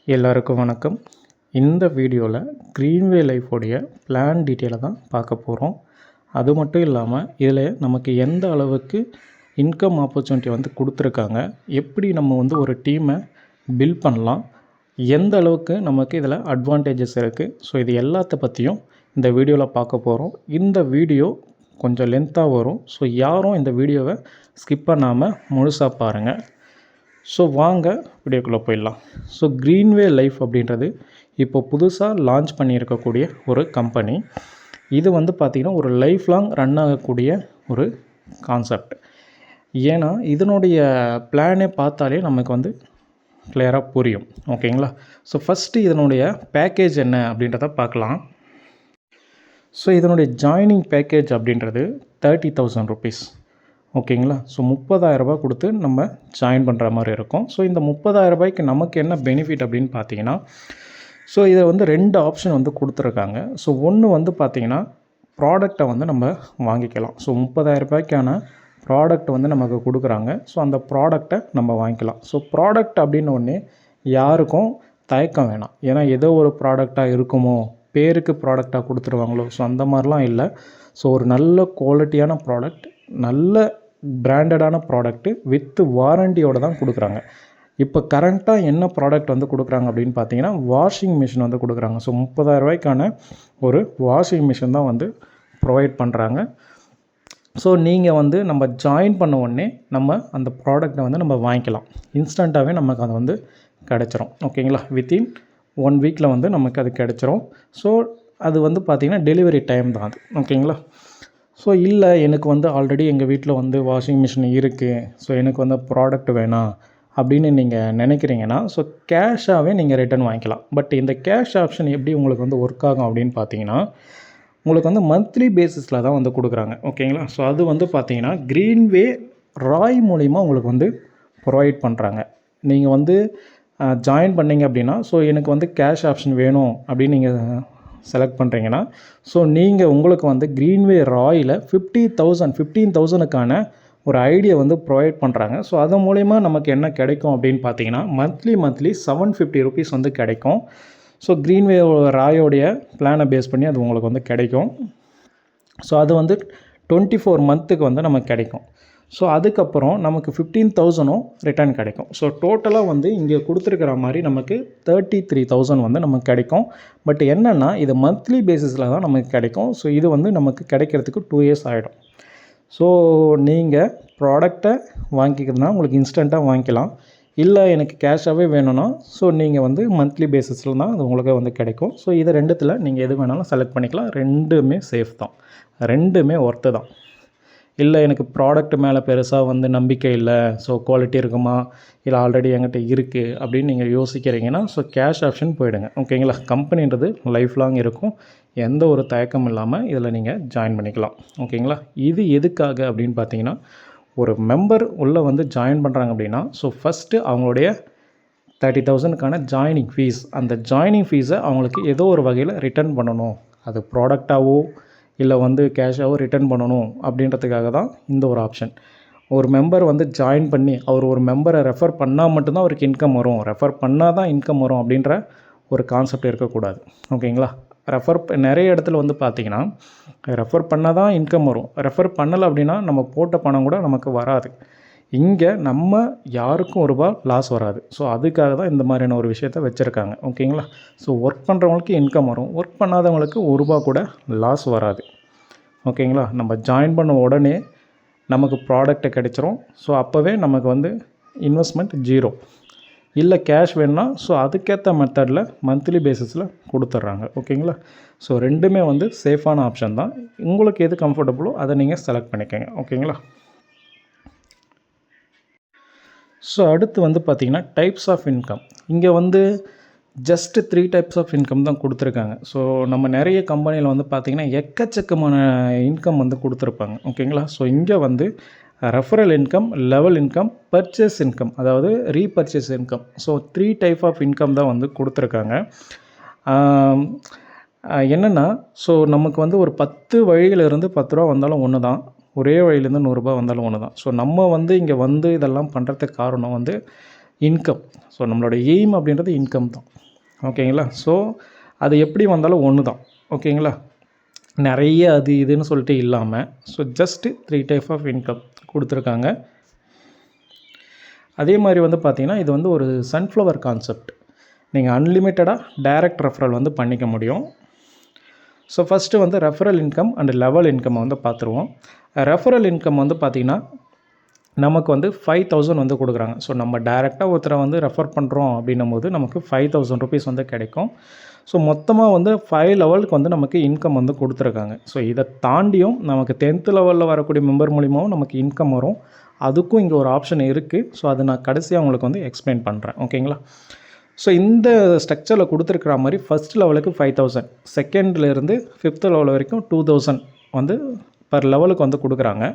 எல்லாருக்கும் வணக்கம். இந்த வீடியோவில் க்ரீன்வே லைஃபோடைய பிளான் டீட்டெயிலை தான் பார்க்க போகிறோம். அது மட்டும் இல்லாமல் இதில் நமக்கு எந்த அளவுக்கு இன்கம் ஆப்பர்ச்சுனிட்டி வந்து கொடுத்துருக்காங்க, எப்படி நம்ம வந்து ஒரு டீமை பில்ட் பண்ணலாம், எந்த அளவுக்கு நமக்கு இதில் அட்வான்டேஜஸ் இருக்குது. ஸோ இது எல்லாத்த பற்றியும் இந்த வீடியோவில் பார்க்க போகிறோம். இந்த வீடியோ கொஞ்சம் லென்த்தாக வரும். ஸோ யாரும் இந்த வீடியோவை ஸ்கிப் பண்ணாமல் முழுசாக பாருங்கள். ஸோ வாங்க வீடியோக்குள்ளே போயிடலாம். ஸோ க்ரீன்வே லைஃப் அப்படின்றது இப்போ புதுசாக லான்ச் பண்ணியிருக்கக்கூடிய ஒரு கம்பெனி. இது வந்து பார்த்திங்கன்னா ஒரு லைஃப் லாங் ரன் ஆகக்கூடிய ஒரு கான்செப்ட். ஏன்னா இதனுடைய பிளானே பார்த்தாலே நமக்கு வந்து கிளியராக புரியும். ஓகேங்களா? ஸோ ஃபஸ்ட்டு இதனுடைய பேக்கேஜ் என்ன அப்படின்றத பார்க்கலாம். ஸோ இதனுடைய ஜாயினிங் பேக்கேஜ் அப்படின்றது 30,000 ருபீஸ். ஓகேங்களா? ஸோ 30,000 கொடுத்து நம்ம ஜாயின் பண்ணுற மாதிரி இருக்கும். ஸோ இந்த 30,000 நமக்கு என்ன பெனிஃபிட் அப்படின்னு பார்த்தீங்கன்னா, ஸோ இதை வந்து 2 ஆப்ஷன் வந்து கொடுத்துருக்காங்க. ஸோ ஒன்று வந்து பார்த்திங்கன்னா ப்ராடக்டை வந்து நம்ம வாங்கிக்கலாம். ஸோ 30,000 ப்ராடக்ட் வந்து நமக்கு கொடுக்குறாங்க. ஸோ அந்த ப்ராடக்டை நம்ம வாங்கிக்கலாம். ஸோ ப்ராடக்ட் அப்படின்னு ஒன்று யாருக்கும் தயக்கம் வேணாம். ஏன்னா ஏதோ ஒரு ப்ராடக்டாக இருக்குமோ, பேருக்கு ப்ராடக்டாக கொடுத்துருவாங்களோ, ஸோ அந்த மாதிரிலாம் இல்லை. ஸோ ஒரு நல்ல குவாலிட்டியான ப்ராடக்ட், நல்ல பிராண்டடான ப்ராடக்ட்டு வித் வாரண்டியோடு தான் கொடுக்குறாங்க. இப்போ கரண்ட்டாக என்ன ப்ராடக்ட் வந்து கொடுக்குறாங்க அப்படின்னு பார்த்தீங்கன்னா, வாஷிங் மிஷின் வந்து கொடுக்குறாங்க. ஸோ 30,000 ஒரு வாஷிங் மிஷின் தான் வந்து ப்ரொவைட் பண்ணுறாங்க. ஸோ நீங்கள் வந்து நம்ம ஜாயின் பண்ண உடனே நம்ம அந்த ப்ராடக்டை வந்து நம்ம வாங்கிக்கலாம். இன்ஸ்டண்ட்டாகவே நமக்கு அது வந்து கிடச்சிரும். ஓகேங்களா? வித்தின் 1 வீக்கில் வந்து நமக்கு அது கிடச்சிரும். ஸோ அது வந்து பார்த்திங்கன்னா டெலிவரி டைம் தான் அது. ஓகேங்களா? ஸோ இல்லை எனக்கு வந்து ஆல்ரெடி எங்கள் வீட்டில் வந்து வாஷிங் மிஷின் இருக்குது, ஸோ எனக்கு வந்து ப்ராடக்ட் வேணாம் அப்படின்னு நீங்கள் நினைக்கிறீங்கன்னா, ஸோ கேஷாகவே நீங்கள் ரிட்டர்ன் வாங்கிக்கலாம். பட் இந்த கேஷ் ஆப்ஷன் எப்படி உங்களுக்கு வந்து ஒர்க் ஆகும் அப்படின்னு பார்த்தீங்கன்னா, உங்களுக்கு வந்து மந்த்லி பேசிஸில் தான் வந்து கொடுக்குறாங்க. ஓகேங்களா? ஸோ அது வந்து பார்த்தீங்கன்னா க்ரீன்வே ராய் மூலிமா உங்களுக்கு வந்து ப்ரொவைட் பண்ணுறாங்க. நீங்கள் வந்து ஜாயின் பண்ணிங்க அப்படின்னா, ஸோ எனக்கு வந்து கேஷ் ஆப்ஷன் வேணும் அப்படின்னு நீங்கள் செலக்ட் பண்ணுறீங்கன்னா, ஸோ நீங்கள் உங்களுக்கு வந்து க்ரீன்வே ராயில் 15,000க்கான ஒரு ஐடியா வந்து ப்ரொவைட் பண்ணுறாங்க. ஸோ அது மூலிமா நமக்கு என்ன கிடைக்கும் அப்படின்னு பார்த்தீங்கன்னா, மந்த்லி 750 ருபீஸ் வந்து கிடைக்கும். ஸோ க்ரீன்வே ராயோடைய பிளானை பேஸ் பண்ணி அது உங்களுக்கு வந்து கிடைக்கும். ஸோ அது வந்து 24 மந்த்துக்கு வந்து நமக்கு கிடைக்கும். ஸோ அதுக்கப்புறம் நமக்கு 15,000ம் ரிட்டர்ன் கிடைக்கும். ஸோ டோட்டலாக வந்து இங்கே கொடுத்துருக்கிற மாதிரி நமக்கு 33,000 வந்து நமக்கு கிடைக்கும். பட் என்னென்னா இது மந்த்லி பேசிஸில் தான் நமக்கு கிடைக்கும். ஸோ இது வந்து நமக்கு கிடைக்கிறதுக்கு 2 இயர்ஸ் ஆகிடும். ஸோ நீங்கள் ப்ராடக்டை வாங்கிக்கிறதுனா உங்களுக்கு இன்ஸ்டண்ட்டாக வாங்கிக்கலாம். இல்லை எனக்கு கேஷாகவே வேணும்னா, ஸோ நீங்கள் வந்து மந்த்லி பேசிஸில் தான் அது உங்களுக்கு வந்து கிடைக்கும். ஸோ இது 2த்தில் நீங்கள் எது வேணாலும் செலக்ட் பண்ணிக்கலாம். 2மே சேஃப் தான், 2மே ஒர்த்து தான். இல்லை எனக்கு ப்ராடக்ட் மேலே பெருசாக வந்து நம்பிக்கை இல்லை, ஸோ குவாலிட்டி இருக்குமா, இல்லை ஆல்ரெடி என்கிட்ட இருக்குது அப்படின்னு நீங்கள் யோசிக்கிறீங்கன்னா, ஸோ கேஷ் ஆப்ஷன் போயிடுங்க. ஓகேங்களா? கம்பெனின்றது லைஃப் லாங் இருக்கும். எந்த ஒரு தயக்கம் இல்லாமல் இதில் நீங்கள் ஜாயின் பண்ணிக்கலாம். ஓகேங்களா? இது எதுக்காக அப்படின்னு பார்த்தீங்கன்னா, ஒரு மெம்பர் உள்ளே வந்து ஜாயின் பண்ணுறாங்க அப்படின்னா, ஸோ ஃபஸ்ட்டு அவங்களுடைய 30,000க்கான ஜாயினிங் ஃபீஸ், அந்த ஜாயினிங் ஃபீஸை அவங்களுக்கு ஏதோ ஒரு வகையில் ரிட்டர்ன் பண்ணணும். அது ப்ராடக்டாகவோ இல்லை வந்து கேஷாகவோ ரிட்டர்ன் பண்ணணும் அப்படின்றதுக்காக தான் இந்த ஒரு ஆப்ஷன். ஒரு மெம்பர் வந்து ஜாயின் பண்ணி அவர் ஒரு மெம்பரை ரெஃபர் பண்ணால் மட்டும்தான் அவருக்கு இன்கம் வரும், ரெஃபர் பண்ணால் தான் இன்கம் வரும் அப்படின்ற ஒரு கான்செப்ட் இருக்கக்கூடாது. ஓகேங்களா? நிறைய இடத்துல வந்து பார்த்திங்கன்னா ரெஃபர் பண்ணால் தான் இன்கம் வரும், ரெஃபர் பண்ணலை அப்படின்னா நம்ம போட்ட பணம் கூட நமக்கு வராது. இங்கே நம்ம யாருக்கும் ரூபா லாஸ் வராது. ஸோ அதுக்காக தான் இந்த மாதிரியான ஒரு விஷயத்த வச்சுருக்காங்க. ஓகேங்களா? ஸோ ஒர்க் பண்ணுறவங்களுக்கு இன்கம் வரும், ஒர்க் பண்ணாதவங்களுக்கு ரூபா கூட லாஸ் வராது. ஓகேங்களா? நம்ம ஜாயின் பண்ண உடனே நமக்கு ப்ராடக்ட்டை கிடைச்சிரும். ஸோ அப்போவே நமக்கு வந்து இன்வெஸ்ட்மெண்ட் 0. இல்லை கேஷ் வேணும்னா, ஸோ அதுக்கேற்ற மெத்தடில் மந்த்லி பேசிஸில் கொடுத்துட்றாங்க. ஓகேங்களா? ஸோ 2மே வந்து சேஃபான ஆப்ஷன் தான். உங்களுக்கு எது கம்ஃபர்டபுளோ அதை நீங்கள் செலக்ட் பண்ணிக்கோங்க. ஓகேங்களா? ஸோ அடுத்து வந்து பார்த்திங்கன்னா டைப்ஸ் ஆஃப் இன்கம். இங்கே வந்து ஜஸ்ட்டு 3 டைப்ஸ் ஆஃப் இன்கம் தான் கொடுத்துருக்காங்க. ஸோ நம்ம நிறைய கம்பெனியில் வந்து பார்த்திங்கன்னா எக்கச்சக்கமான இன்கம் வந்து கொடுத்துருப்பாங்க. ஓகேங்களா? ஸோ இங்கே வந்து referral income, level income, purchase income, அதாவது repurchase income. So 3 type of income தான் வந்து கொடுத்துருக்காங்க. என்னென்னா, ஸோ நமக்கு வந்து ஒரு 10 வழியிலிருந்து 10 ரூபா வந்தாலும் ஒன்று தான், ஒரே வழியிலேருந்து 100 ரூபா வந்தாலும் ஒன்று தான். ஸோ நம்ம வந்து இங்கே வந்து இதெல்லாம் பண்ணுறதுக்கு காரணம் வந்து இன்கம். ஸோ நம்மளோட எய்ம் அப்படின்றது இன்கம் தான். ஓகேங்களா? ஸோ அது எப்படி வந்தாலும் ஒன்று தான். ஓகேங்களா? நிறைய அது இதுன்னு சொல்லிட்டு இல்லாமல் so just 3 type of income கொடுத்துருக்காங்க. அதே மாதிரி வந்து பார்த்திங்கன்னா இது வந்து ஒரு சன்ஃப்ளவர் கான்செப்ட். நீங்கள் அன்லிமிட்டடாக டைரக்ட் ரெஃபரல் வந்து பண்ணிக்க முடியும். ஸோ ஃபஸ்ட்டு வந்து referral income and level income வந்து பார்த்துருவோம். ரெஃபரல் இன்கம் வந்து பார்த்திங்கன்னா நமக்கு வந்து 5000 வந்து கொடுக்குறாங்க. ஸோ நம்ம டைரெக்டாக ஒருத்தரை வந்து ரெஃபர் பண்ணுறோம் அப்படின்னும் போது நமக்கு 5000 ருபீஸ் வந்து கிடைக்கும். ஸோ மொத்தமாக வந்து 5 லெவலுக்கு வந்து நமக்கு இன்கம் வந்து கொடுத்துருக்காங்க. ஸோ இதை தாண்டியும் நமக்கு 10th லெவலில் வரக்கூடிய மெம்பர் மூலிமாவும் நமக்கு இன்கம் வரும். அதுக்கும் இங்கே ஒரு ஆப்ஷன் இருக்குது. ஸோ அதை நான் கடைசியாக உங்களுக்கு வந்து எக்ஸ்பிளைன் பண்ணுறேன். ஓகேங்களா? ஸோ இந்த ஸ்ட்ரக்சரில் கொடுத்துருக்குற மாதிரி ஃபஸ்ட் லெவலுக்கு 5000, செகண்ட்லேருந்து 5th லெவல் வரைக்கும் 2000 வந்து பர் லெவலுக்கு வந்து கொடுக்குறாங்க.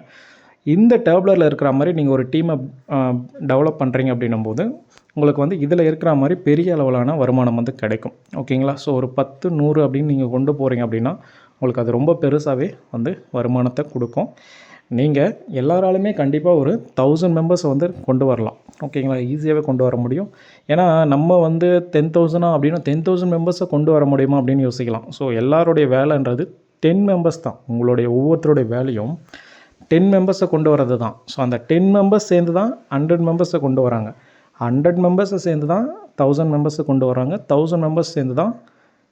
இந்த டேப்லரில் இருக்கிற மாதிரி நீங்கள் ஒரு டீமை டெவலப் பண்ணுறீங்க அப்படின்னும் போது உங்களுக்கு வந்து இதில் இருக்கிற மாதிரி பெரிய அளவிலான வருமானம் வந்து கிடைக்கும். ஓகேங்களா? ஸோ ஒரு 10, 100 அப்படின்னு நீங்கள் கொண்டு போகிறீங்க அப்படின்னா உங்களுக்கு அது ரொம்ப பெருசாகவே வந்து வருமானத்தை கொடுக்கும். நீங்கள் எல்லாராலுமே கண்டிப்பாக ஒரு 1000 மெம்பர்ஸை வந்து கொண்டு வரலாம். ஓகேங்களா? ஈஸியாகவே கொண்டு வர முடியும். ஏன்னா நம்ம வந்து 10,000 அப்படின்னா 10,000 மெம்பர்ஸை கொண்டு வர முடியுமா அப்படின்னு யோசிக்கலாம். ஸோ எல்லாருடைய வேலைன்றது 10 மெம்பர்ஸ் தான். உங்களுடைய ஒவ்வொருத்தருடைய வேலையும் 10 மெம்பர்ஸை கொண்டு வரது தான். ஸோ அந்த 10 மெம்பர்ஸ் சேர்ந்து தான் 100 மெம்பர்ஸை கொண்டு வராங்க. 100 மெம்பர்ஸை சேர்ந்து தான் 1000 மெம்பர்ஸை கொண்டு வராங்க. 1000 மெம்பர்ஸ் சேர்ந்து தான்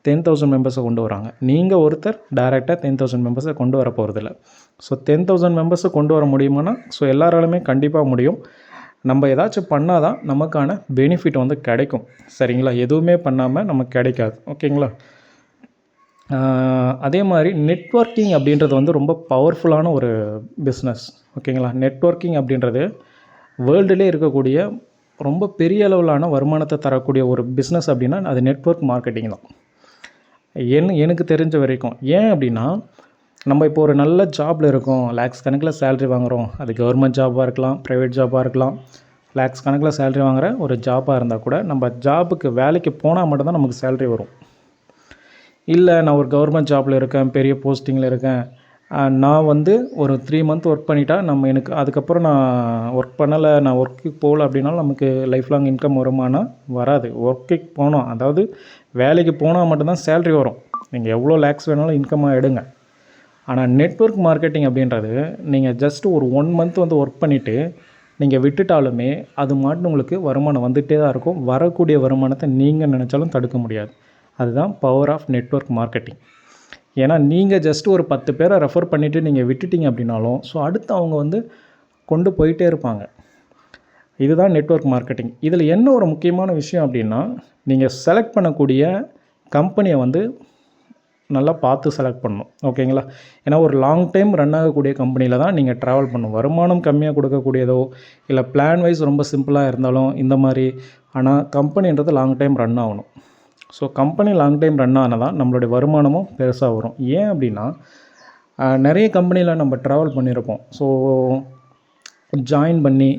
10,000 மெம்பர்ஸை கொண்டு வராங்க. நீங்கள் ஒருத்தர் டைரெக்டாக 10,000 மெம்பர்ஸை கொண்டு வர போகிறதில்ல. ஸோ 10,000 மெம்பர்ஸை கொண்டு வர முடியுமானா ஸோ எல்லாராலுமே கண்டிப்பாக முடியும். நம்ம ஏதாச்சும் பண்ணால் தான் நமக்கான பெனிஃபிட் வந்து கிடைக்கும். சரிங்களா? எதுவுமே பண்ணாமல் நமக்கு கிடைக்காது. ஓகேங்களா? அதே மாதிரி நெட்வொர்க்கிங் அப்படின்றது வந்து ரொம்ப பவர்ஃபுல்லான ஒரு பிஸ்னஸ். ஓகேங்களா? நெட்வொர்க்கிங் அப்படின்றது வேர்ல்டுலே இருக்கக்கூடிய ரொம்ப பெரிய அளவிலான வருமானத்தை தரக்கூடிய ஒரு பிஸ்னஸ் அப்படின்னா அது நெட்வொர்க் மார்க்கெட்டிங் தான். எனக்கு தெரிஞ்ச வரைக்கும். ஏன் அப்படின்னா நம்ம இப்போ ஒரு நல்ல ஜாபில் இருக்கோம், லேக்ஸ் கணக்கில் சேலரி வாங்குகிறோம். அது கவர்மெண்ட் ஜாபாக இருக்கலாம், ப்ரைவேட் ஜாபாக இருக்கலாம். லேக்ஸ் கணக்கில் சேலரி வாங்குகிற ஒரு ஜாபாக இருந்தால் கூட நம்ம ஜாபுக்கு வேலைக்கு போனால் மட்டும்தான் நமக்கு சேலரி வரும். இல்லை நான் ஒரு கவர்மெண்ட் ஜாபில் இருக்கேன், பெரிய போஸ்டிங்கில் இருக்கேன், நான் வந்து ஒரு 3 மந்த் ஒர்க் பண்ணிட்டா எனக்கு அதுக்கப்புறம் நான் ஒர்க் பண்ணலை, நான் ஒர்க்குக்கு போகல அப்படின்னாலும் நமக்கு லைஃப் லாங் இன்கம் வருமானா வராது. ஒர்க்குக்கு போனோம், அதாவது வேலைக்கு போனால் மட்டும்தான் சேலரி வரும். நீங்கள் எவ்வளோ லேக்ஸ் வேணாலும் இன்கமாக எடுங்க. ஆனால் நெட்வொர்க் மார்க்கெட்டிங் அப்படின்றது நீங்கள் ஜஸ்ட் ஒரு 1 மந்த் வந்து ஒர்க் பண்ணிவிட்டு நீங்கள் விட்டுட்டாலுமே அது மாட்டு உங்களுக்கு வருமானம் வந்துகிட்டே தான் இருக்கும். வரக்கூடிய வருமானத்தை நீங்கள் நினச்சாலும் தடுக்க முடியாது. அதுதான் பவர் ஆஃப் நெட்வொர்க் மார்க்கெட்டிங். ஏன்னா நீங்கள் ஜஸ்ட் ஒரு 10 பேரை ரெஃபர் பண்ணிவிட்டு நீங்கள் விட்டுட்டீங்க அப்படின்னாலும் ஸோ அடுத்து அவங்க வந்து கொண்டு போயிட்டே இருப்பாங்க. இதுதான் நெட்வொர்க் மார்க்கெட்டிங். இதில் என்ன ஒரு முக்கியமான விஷயம் அப்படின்னா நீங்கள் செலக்ட் பண்ணக்கூடிய கம்பெனியை வந்து நல்லா பார்த்து செலக்ட் பண்ணணும். ஓகேங்களா? ஏன்னா ஒரு லாங் டைம் ரன் ஆகக்கூடிய கம்பெனியில் தான் நீங்கள் ட்ராவல் பண்ணணும். வருமானம் கம்மியாக கொடுக்கக்கூடியதோ இல்லை பிளான் வைஸ் ரொம்ப சிம்பிளாக இருந்தாலும் இந்த மாதிரி. ஆனால் கம்பெனின்றது லாங் டைம் ரன் ஆகணும். So company long time run ஆனால் தான் நம்மளுடைய வருமானமும் பெருசாக வரும். ஏன் அப்படின்னா நிறைய கம்பெனியில் நம்ம ட்ராவல் பண்ணியிருப்போம். ஸோ ஜாயின் பண்ணி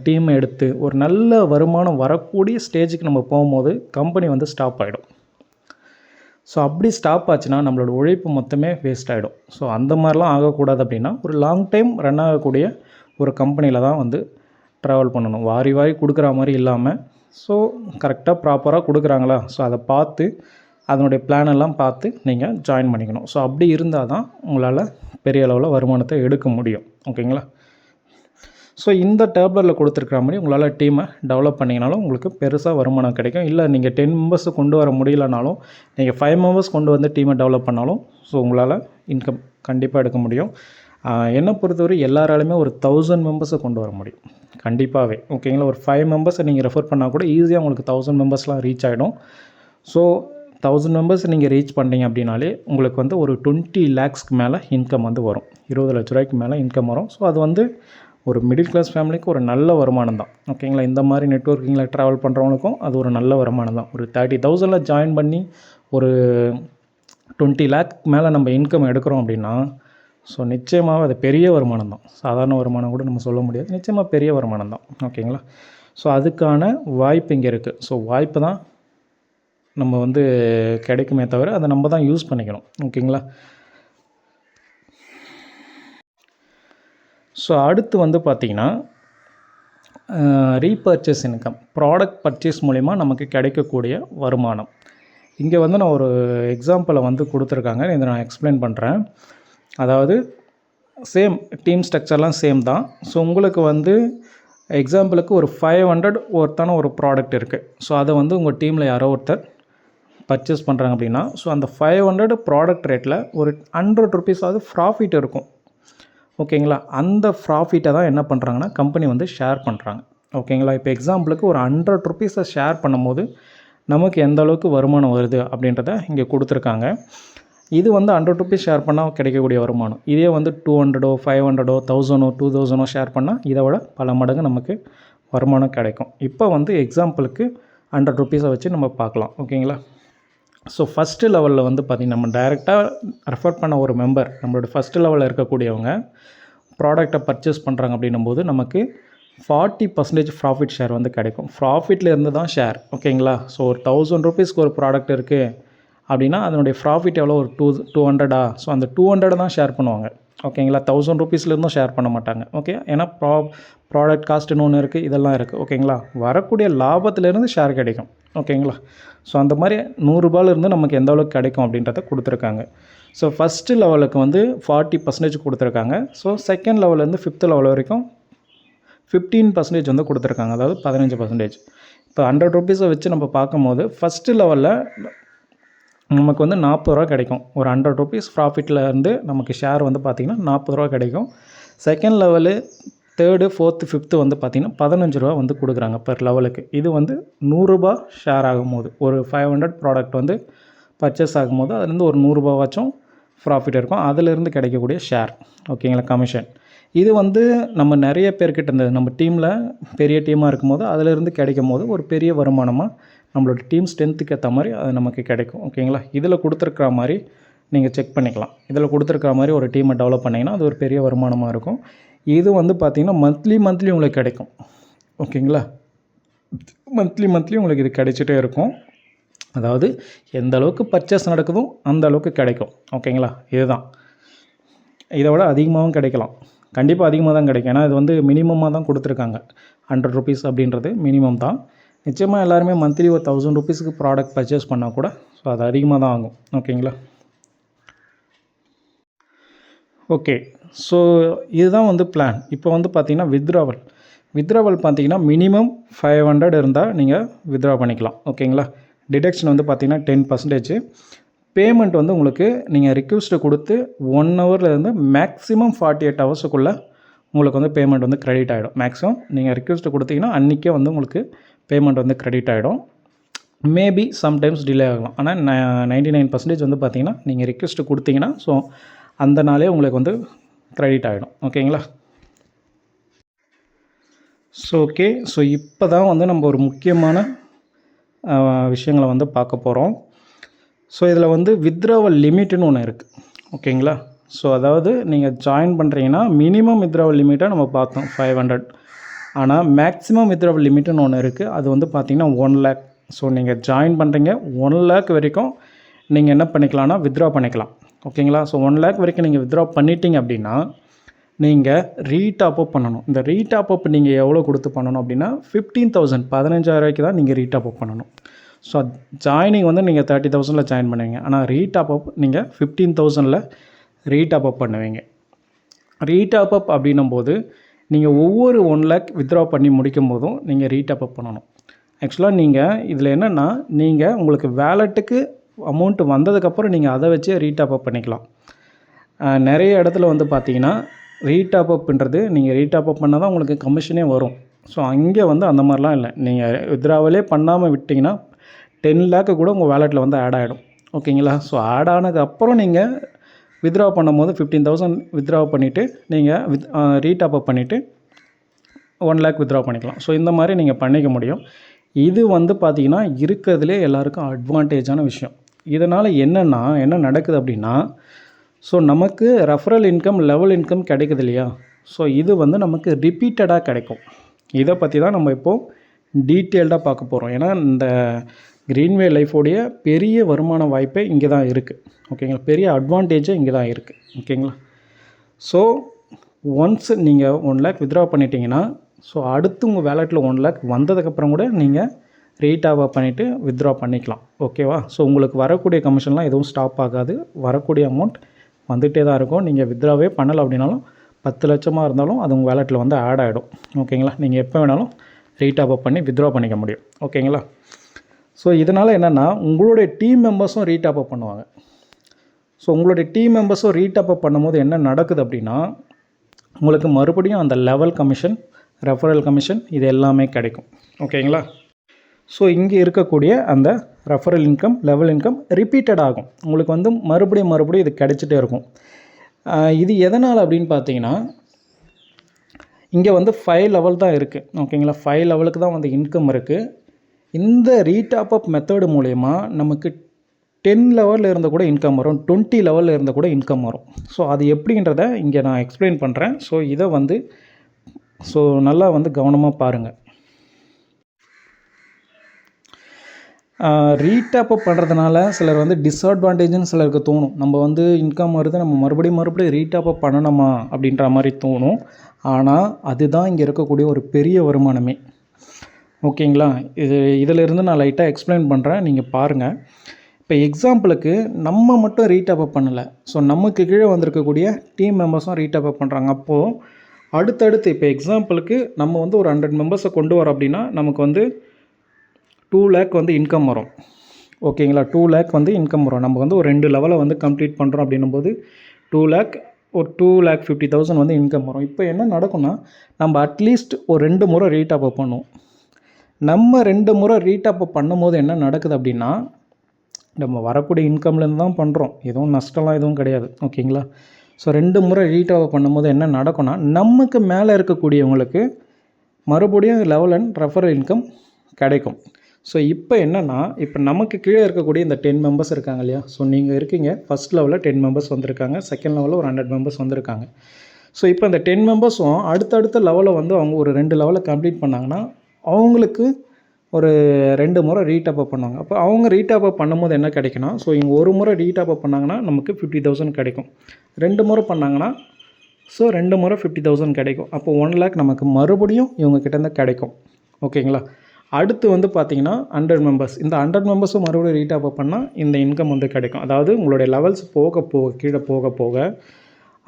டீமை எடுத்து ஒரு நல்ல வருமானம் வரக்கூடிய ஸ்டேஜுக்கு நம்ம போகும்போது கம்பெனி வந்து ஸ்டாப் ஆகிடும். ஸோ அப்படி ஸ்டாப் ஆச்சுன்னா நம்மளோட உழைப்பு மொத்தமே வேஸ்ட் ஆகிடும். ஸோ அந்த மாதிரிலாம் ஆகக்கூடாது அப்படின்னா ஒரு லாங் டைம் ரன் ஆகக்கூடிய ஒரு கம்பெனியில் தான் வந்து ட்ராவல் பண்ணணும். வாரி வாரி கொடுக்குற மாதிரி இல்லாமல் ஸோ கரெக்டாக ப்ராப்பராக கொடுக்குறாங்களா ஸோ அதை பார்த்து அதனுடைய பிளானெல்லாம் பார்த்து நீங்கள் ஜாயின் பண்ணிக்கணும். ஸோ அப்படி இருந்தால் தான் உங்களால் பெரிய அளவில் வருமானத்தை எடுக்க முடியும். ஓகேங்களா? ஸோ இந்த டேப்லரில் கொடுத்துருக்குற மாதிரி உங்களால் டீமை டெவலப் பண்ணிங்கனாலும் உங்களுக்கு பெருசாக வருமானம் கிடைக்கும். இல்லை நீங்கள் 10 மெம்பர்ஸை கொண்டு வர முடியலனாலும் நீங்கள் 5 மெம்பர்ஸ் கொண்டு வந்து டீமை டெவலப் பண்ணாலும் ஸோ உங்களால் இன்கம் கண்டிப்பாக எடுக்க முடியும். என்னை பொறுத்தவரை எல்லாராலுமே ஒரு 1000 மெம்பர்ஸை கொண்டு வர முடியும் கண்டிப்பாகவே. ஓகேங்களா? ஒரு 5 மெம்பர்ஸை நீங்கள் ரெஃபர் பண்ணால் கூட ஈஸியாக உங்களுக்கு 1000 மெம்பர்ஸ்லாம் ரீச் ஆகிடும். ஸோ 1000 மெம்பர்ஸ் நீங்கள் ரீச் பண்ணிட்டீங்க அப்படின்னாலே உங்களுக்கு வந்து ஒரு 20 லேக்ஸ்க்கு மேலே இன்கம் வந்து வரும். 20 லட்ச ரூபாய்க்கு மேலே இன்கம் வரும். ஸோ அது வந்து ஒரு மிடில் கிளாஸ் ஃபேமிலிக்கு ஒரு நல்ல வருமானம் தான். ஓகேங்களா? இந்த மாதிரி நெட்வொர்க்கிங்கில் ட்ராவல் பண்ணுறவங்களுக்கும் அது ஒரு நல்ல வருமானம் தான். ஒரு 30,000 ஜாயின் பண்ணி ஒரு 20 லேக் மேலே நம்ம இன்கம் எடுக்கிறோம் அப்படின்னா ஸோ நிச்சயமாக அது பெரிய வருமானம் தான். சாதாரண வருமானம் கூட நம்ம சொல்ல முடியாது. நிச்சயமாக பெரிய வருமானம் தான். ஓகேங்களா? ஸோ அதுக்கான வாய்ப்பு இங்கே இருக்குது. ஸோ வாய்ப்பு தான் நம்ம வந்து கிடைக்குமே தவிர அதை நம்ம தான் யூஸ் பண்ணிக்கணும். ஓகேங்களா? ஸோ அடுத்து வந்து பார்த்திங்கன்னா ரீபர்ச்சேஸ் இன்கம், ப்ராடக்ட் பர்ச்சேஸ் மூலிமா நமக்கு கிடைக்கக்கூடிய வருமானம். இங்கே வந்து நான் ஒரு எக்ஸாம்பிளை வந்து கொடுத்துருக்காங்க, இதை நான் எக்ஸ்பிளைன் பண்ணுறேன். அதாவது சேம் டீம் ஸ்ட்ரக்சர்லாம் சேம் தான். ஸோ உங்களுக்கு வந்து எக்ஸாம்பிளுக்கு ஒரு 500 ஒருத்தான ஒரு ப்ராடக்ட் இருக்குது. ஸோ அதை வந்து உங்கள் டீமில் யாரோ ஒருத்தர் பர்ச்சேஸ் பண்ணுறாங்க அப்படின்னா, ஸோ அந்த 500 ப்ராடக்ட் ரேட்டில் ஒரு 100 ருபீஸாவது ப்ராஃபிட் இருக்கும். ஓகேங்களா? அந்த ப்ராஃபிட்டை தான் என்ன பண்ணுறாங்கன்னா கம்பெனி வந்து ஷேர் பண்ணுறாங்க. ஓகேங்களா? இப்போ எக்ஸாம்பிளுக்கு ஒரு 100 ருபீஸை ஷேர் பண்ணும்போது நமக்கு எந்த அளவுக்கு வருமானம் வருது அப்படின்றத இங்கே கொடுத்துருக்காங்க. இது வந்து 100 ருபீஸ் ஷேர் பண்ணால் கிடைக்கக்கூடிய வருமானம். இதே வந்து 200 500 1000 2000 ஷேர் பண்ணால் இதை விட பல மடங்கு நமக்கு வருமானம் கிடைக்கும். இப்போ வந்து எக்ஸாம்பிளுக்கு 100 ருபீஸை வச்சு நம்ம பார்க்கலாம். ஓகேங்களா? ஸோ ஃபஸ்ட்டு லெவலில் வந்து பார்த்திங்கன்னா நம்ம டைரெக்டாக ரெஃபர் பண்ண ஒரு மெம்பர் நம்மளோட ஃபஸ்ட்டு லெவலில் இருக்கக்கூடியவங்க ப்ராடக்டை பர்ச்சேஸ் பண்ணுறாங்க அப்படின்னும்போது நமக்கு 40% ப்ராஃபிட் ஷேர் வந்து கிடைக்கும். ப்ராஃபிட்டில் இருந்து தான் ஷேர். ஓகேங்களா? ஸோ ஒரு 1000 ருபீஸ்க்கு ஒரு ப்ராடக்ட் இருக்குது அப்படின்னா அதனுடைய ப்ராஃபிட் எவ்வளோ, ஒரு 200. ஸோ அந்த 200 தான் ஷேர் பண்ணுவாங்க. ஓகேங்களா? 1000 ருபீஸ்லேருந்தும் ஷேர் பண்ண மாட்டாங்க. ஓகே, ஏன்னா ப்ராடக்ட் காஸ்ட்டுன்னு ஒன்று இருக்குது, இதெல்லாம் இருக்குது. ஓகேங்களா? வரக்கூடிய லாபத்துலேருந்து ஷேர் கிடைக்கும். ஓகேங்களா? ஸோ அந்த மாதிரி 100 ரூபாயிலிருந்து நமக்கு எந்த அளவுக்கு கிடைக்கும் அப்படின்றத கொடுத்துருக்காங்க. ஸோ ஃபஸ்ட்டு லெவலுக்கு வந்து 40% கொடுத்துருக்காங்க. ஸோ செகண்ட் லெவல்லேருந்து 5th லெவல் வரைக்கும் 15% வந்து கொடுத்துருக்காங்க, அதாவது 15%. இப்போ 100 ருபீஸை வச்சு நம்ம பார்க்கும்போது ஃபஸ்ட்டு லெவலில் நமக்கு வந்து 40 ரூபா கிடைக்கும். ஒரு 100 ருபீஸ் ப்ராஃபிட்டில் இருந்து நமக்கு ஷேர் வந்து பார்த்திங்கன்னா 40 ரூபா கிடைக்கும். Second level, third, fourth, fifth வந்து பார்த்திங்கன்னா 15 ரூபா வந்து கொடுக்குறாங்க பெர் லெவலுக்கு. இது வந்து 100 ரூபா ஷேர் ஆகும்போது, ஒரு 500 ப்ராடக்ட் வந்து பர்ச்சேஸ் ஆகும்போது அதுலேருந்து ஒரு 100 ரூபாவாச்சும் ப்ராஃபிட் இருக்கும். அதிலிருந்து கிடைக்கக்கூடிய ஷேர். ஓகேங்களா? கமிஷன். இது வந்து நம்ம நிறைய பேர்கிட்ட இருந்தது, நம்ம டீமில் பெரிய டீமாக இருக்கும்போது அதிலிருந்து கிடைக்கும் போது ஒரு பெரிய வருமானமாக நம்மளோட டீம் ஸ்ட்ரென்த்துக்கு ஏற்ற மாதிரி அது நமக்கு கிடைக்கும். ஓகேங்களா? இதில் கொடுத்துருக்குற மாதிரி நீங்கள் செக் பண்ணிக்கலாம். இதில் கொடுத்துருக்குற மாதிரி ஒரு டீமை டெவலப் பண்ணிங்கன்னா அது ஒரு பெரிய வருமானமாக இருக்கும். இது வந்து பார்த்திங்கன்னா மந்த்லி உங்களுக்கு கிடைக்கும். ஓகேங்களா? மந்த்லி உங்களுக்கு இது கிடைச்சிட்டே இருக்கும். அதாவது எந்த அளவுக்கு பர்ச்சேஸ் நடக்குதோ அந்த அளவுக்கு கிடைக்கும். ஓகேங்களா? இதுதான். இதை விட அதிகமாகவும் கிடைக்கலாம். கண்டிப்பாக அதிகமாக தான் கிடைக்கும். ஏன்னா இது வந்து மினிமமாக தான் கொடுத்துருக்காங்க. 100 ருபீஸ் அப்படின்றது மினிமம் தான். நிச்சயமாக எல்லாருமே மந்த்லி ஒரு 1000 ருபீஸுக்கு ப்ராடக்ட் பர்ச்சேஸ் பண்ணால் கூட ஸோ அது அதிகமாக தான் ஆகும். ஓகேங்களா? ஓகே, ஸோ இதுதான் வந்து பிளான். இப்போ வந்து பார்த்திங்கன்னா வித்ட்ராவல் பார்த்திங்கன்னா மினிமம் 500 இருந்தால் நீங்கள் வித்ட்ரா பண்ணிக்கலாம். ஓகேங்களா? டிடக்ஷன் வந்து பார்த்திங்கன்னா 10%. பேமெண்ட் வந்து உங்களுக்கு நீங்கள் ரிக்வெஸ்ட்டை கொடுத்து 1 ஹவர்லேருந்து மேக்ஸிமம் 48 ஹவர்ஸுக்குள்ளே உங்களுக்கு வந்து பேமெண்ட் வந்து க்ரெடிட் ஆகிடும். மேக்ஸிமம் நீங்கள் ரிக்வெஸ்ட்டை கொடுத்தீங்கன்னா அன்றைக்கே வந்து உங்களுக்கு பேமெண்ட் வந்து க்ரெடிட் ஆகிடும். மேபி சம்டைம்ஸ் டிலே ஆகலாம். ஆனால் 99% வந்து பார்த்திங்கன்னா நீங்கள் ரிக்வெஸ்ட்டு கொடுத்தீங்கன்னா ஸோ அந்த நாளே உங்களுக்கு வந்து க்ரெடிட் ஆகிடும். ஓகேங்களா? ஸோ ஓகே, ஸோ இப்போ தான் வந்து நம்ம ஒரு முக்கியமான விஷயங்களை வந்து பார்க்க போகிறோம். ஸோ இதில் வந்து வித்ட்ராவல் லிமிட்டுன்னு ஒன்று இருக்குது. ஓகேங்களா? ஸோ அதாவது நீங்கள் ஜாயின் பண்ணுறீங்கன்னா மினிமம் வித்ட்ராவல் லிமிட்டை நம்ம பார்த்தோம் 500. ஆனால் மேக்ஸிமம் வித்ட்ராவல் லிமிட்டுன்னு ஒன்று இருக்குது. அது வந்து பார்த்திங்கன்னா 1 lakh. ஸோ நீங்கள் ஜாயின் பண்ணுறீங்க 1 lakh வரைக்கும் நீங்கள் என்ன பண்ணிக்கலாம்னா வித்ட்ரா பண்ணிக்கலாம். ஓகேங்களா? ஸோ 1 lakh வரைக்கும் நீங்கள் வித்ட்ரா பண்ணிட்டீங்க அப்படின்னா நீங்கள் ரீடாப் அப் பண்ணணும். இந்த ரீடாப் அப் நீங்கள் எவ்வளோ கொடுத்து பண்ணணும் அப்படின்னா 15,000 15,000 தான் நீங்கள் ரீடாப் அப் பண்ணணும். ஸோ ஜாயினிங் வந்து நீங்கள் 30,000 ஜாயின் பண்ணுவீங்க. ஆனால் ரீடாப் அப் நீங்கள் 15,000 ரீடாப் அப் பண்ணுவீங்க. ரீடாப் அப் அப்படின்னும் போது நீங்கள் ஒவ்வொரு 1 lakh வித்ட்ரா பண்ணி முடிக்கும் போதும் நீங்கள் ரீடாப் அப் பண்ணணும். ஆக்சுவலாக நீங்கள் இதில் என்னென்னா நீங்கள் உங்களுக்கு வேலெட்டுக்கு அமௌண்ட்டு வந்ததுக்கப்புறம் நீங்கள் அதை வச்சே ரீடாப் அப் பண்ணிக்கலாம். நிறைய இடத்துல வந்து பார்த்தீங்கன்னா ரீடாப் அப்புன்றது நீங்கள் ரீடாப் அப் பண்ணால் தான் உங்களுக்கு கமிஷனே வரும். ஸோ அங்கே வந்து அந்த மாதிரிலாம் இல்லை. நீங்கள் வித்ட்ராவலே பண்ணாமல் விட்டிங்கன்னா 10 lakh கூட உங்கள் வேலெட்டில் வந்து ஆட் ஆகிடும். ஓகேங்களா? ஸோ ஆட் ஆனதுக்கப்புறம் நீங்கள் வித்ட்ரா பண்ணும்போது 15,000 வித்ட்ரா பண்ணிவிட்டு நீங்கள் ரீடாப் அப் பண்ணிவிட்டு 1 lakh வித்ட்ரா பண்ணிக்கலாம். ஸோ இந்த மாதிரி நீங்கள் பண்ணிக்க முடியும். இது வந்து பார்த்திங்கன்னா இருக்கிறதுலே எல்லாருக்கும் அட்வான்டேஜான விஷயம். இதனால் என்ன நடக்குது அப்படின்னா ஸோ நமக்கு ரெஃபரல் இன்கம், லெவல் இன்கம் கிடைக்குது இல்லையா? ஸோ இது வந்து நமக்கு ரிப்பீட்டடாக கிடைக்கும். இதை பற்றி தான் நம்ம இப்போது டீட்டெயில்டாக பார்க்க போகிறோம். ஏன்னா இந்த க்ரீன்வே லைஃபோடைய பெரிய வருமான வாய்ப்பே இங்கே தான் இருக்குது. ஓகேங்களா? பெரிய அட்வான்டேஜே இங்கே தான் இருக்குது. ஓகேங்களா? ஸோ ஒன்ஸ் நீங்கள் 1 lakh வித்ட்ரா பண்ணிட்டீங்கன்னா ஸோ அடுத்து உங்கள் வேலெட்டில் 1 lakh வந்ததுக்கப்புறம் கூட நீங்கள் ரீடாப் பண்ணிவிட்டு வித்ட்ரா பண்ணிக்கலாம். ஓகேவா? ஸோ உங்களுக்கு வரக்கூடிய கமிஷன்லாம் எதுவும் ஸ்டாப் ஆகாது. வரக்கூடிய அமௌண்ட் வந்துகிட்டே தான் இருக்கும். நீங்கள் வித்ட்ராவே பண்ணலை அப்படின்னாலும் 10 லட்சமாக இருந்தாலும் அது உங்கள் வேலெட்டில் வந்து ஆட் ஆகிடும். ஓகேங்களா? நீங்கள் எப்போ வேணாலும் ரீடாப் பண்ணி வித்ட்ரா பண்ணிக்க முடியும். ஓகேங்களா? ஸோ இதனால் என்னென்னா உங்களுடைய டீம் மெம்பர்ஸும் ரீடாப் பண்ணுவாங்க. ஸோ உங்களுடைய டீம் மெம்பர்ஸும் ரீடாப் பண்ணும்போது என்ன நடக்குது அப்படின்னா உங்களுக்கு மறுபடியும் அந்த லெவல் கமிஷன், ரெஃபரல் கமிஷன் இது எல்லாமே கிடைக்கும். ஓகேங்களா? ஸோ இங்கே இருக்கக்கூடிய அந்த referral income, level income repeated ஆகும். உங்களுக்கு வந்து மறுபடியும் இது கிடைச்சிட்டே இருக்கும். இது எதனால் அப்படின்னு பார்த்தீங்கன்னா இங்கே வந்து 5 லெவல் தான் இருக்குது. ஓகேங்களா? 5 லெவலுக்கு தான் வந்து இன்கம் இருக்குது. இந்த ரீடாப் மெத்தடு மூலயமா நமக்கு 10 லெவலில் இருந்த கூட இன்கம் வரும், 20 லெவலில் இருந்த கூட இன்கம் வரும். ஸோ அது எப்படின்றத இங்கே நான் எக்ஸ்பிளைன் பண்ணுறேன். ஸோ இதை வந்து நல்லா வந்து கவனமாக பாருங்கள். ரீடாப் பண்ணுறதுனால சிலர் வந்து டிஸ்அட்வான்டேஜ்னு சிலருக்கு தோணும். நம்ம வந்து இன்கம் வருது, நம்ம மறுபடியும் ரீடாப் பண்ணணுமா அப்படின்ற மாதிரி தோணும். ஆனால் அதுதான் இங்கே இருக்கக்கூடிய ஒரு பெரிய வருமானமே. ஓகேங்களா? இதிலிருந்து நான் லைட்டாக எக்ஸ்பிளைன் பண்ணுறேன், நீங்கள் பாருங்கள். இப்போ எக்ஸாம்பிளுக்கு நம்ம மட்டும் ரீடாப் பண்ணலை. ஸோ நமக்கு கீழே வந்திருக்கக்கூடிய டீம் மெம்பர்ஸும் ரீடாப் பண்ணுறாங்க. அப்போது அடுத்தடுத்து இப்போ எக்ஸாம்பிளுக்கு நம்ம வந்து ஒரு 100 மெம்பர்ஸை கொண்டு வரோம் அப்படின்னா நமக்கு வந்து 2 lakh வந்து இன்கம் வரும். ஓகேங்களா? 2 lakh வந்து இன்கம் வரும். நம்ம வந்து ஒரு 2 லெவலை வந்து கம்ப்ளீட் பண்ணுறோம் அப்படின்னும்போது 2 lakh ஒரு 2,50,000 வந்து இன்கம் வரும். இப்போ என்ன நடக்கும்னா நம்ம அட்லீஸ்ட் ஒரு 2 முறை ரீடாப் பண்ணுவோம். நம்ம 2 முறை ரீடாப் பண்ணும்போது என்ன நடக்குது அப்படின்னா நம்ம வரக்கூடிய இன்கம்லேருந்து தான் பண்ணுறோம், எதுவும் நஷ்டம்லாம் எதுவும் கிடையாது. ஓகேங்களா? ஸோ 2 முறை ரீடாப் பண்ணும்போது என்ன நடக்கும்னா நமக்கு மேலே இருக்கக்கூடியவங்களுக்கு மறுபடியும் லெவல் அண்ட் ரெஃபரல் இன்கம் கிடைக்கும். ஸோ இப்போ என்னென்னா இப்போ நமக்கு கீழே இருக்கக்கூடிய இந்த 10 மெம்பர்ஸ் இருக்காங்க இல்லையா? ஸோ நீங்கள் இருக்கீங்க ஃபஸ்ட் லெவலில் 10 மெம்பர்ஸ் வந்திருக்காங்க, செகண்ட் லெவலில் ஒரு 100 மெம்பர்ஸ் வந்திருக்காங்க. ஸோ இப்போ இந்த 10 மெம்பர்ஸும் அடுத்தடுத்த லெவலில் வந்து அவங்க ஒரு 2 லெவலை கம்ப்ளீட் பண்ணாங்கன்னா அவங்களுக்கு ஒரு 2 முறை ரீடாப் பண்ணுவாங்க. அப்போ அவங்க ரீடாப் பண்ணும்போது என்ன கிடைக்குன்னா ஸோ இவங்க ஒரு முறை ரீடாப் பண்ணாங்கன்னா நமக்கு 50,000 கிடைக்கும். 2 முறை பண்ணாங்கன்னா ஸோ 2 முறை 50,000 கிடைக்கும். அப்போ 1 lakh நமக்கு மறுபடியும் இவங்ககிட்டேருந்து கிடைக்கும். ஓகேங்களா? அடுத்து வந்து பார்த்திங்கன்னா 100 மெம்பர்ஸ், இந்த 100 மெம்பர்ஸும் மறுபடியும் ரீடாப் பண்ணால் இந்த இன்கம் வந்து கிடைக்கும். அதாவது உங்களுடைய லெவல்ஸ் போக கீழே போக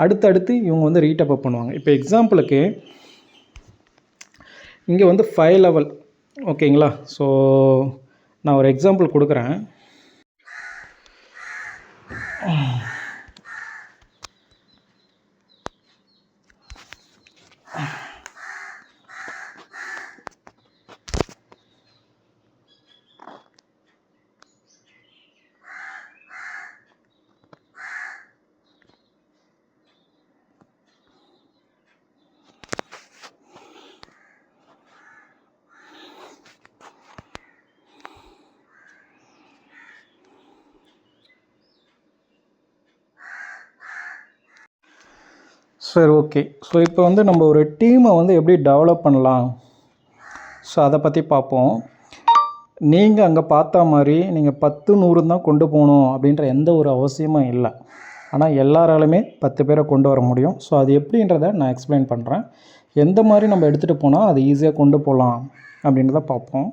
அடுத்தடுத்து இவங்க வந்து ரீடாப் பண்ணுவாங்க. இப்போ எக்ஸாம்பிளுக்கு இங்கே வந்து 5 லெவல். ஓகேங்களா? ஸோ நான் ஒரு எக்ஸாம்பிள் கொடுக்குறேன். சரி, ஓகே. ஸோ இப்போ வந்து நம்ம ஒரு டீமை வந்து எப்படி டெவலப் பண்ணலாம், ஸோ அதை பற்றி பார்ப்போம். நீங்கள் அங்கே பார்த்த மாதிரி நீங்கள் 10 100 தான் கொண்டு போகணும் அப்படின்ற எந்த ஒரு அவசியமும் இல்லை. ஆனால் எல்லாராலுமே 10 பேரை கொண்டு வர முடியும். ஸோ அது எப்படின்றத நான் எக்ஸ்பிளைன் பண்ணுறேன். எந்த மாதிரி நம்ம எடுத்துகிட்டு போனால் அது ஈஸியாக கொண்டு போகலாம் அப்படின்றத பார்ப்போம்.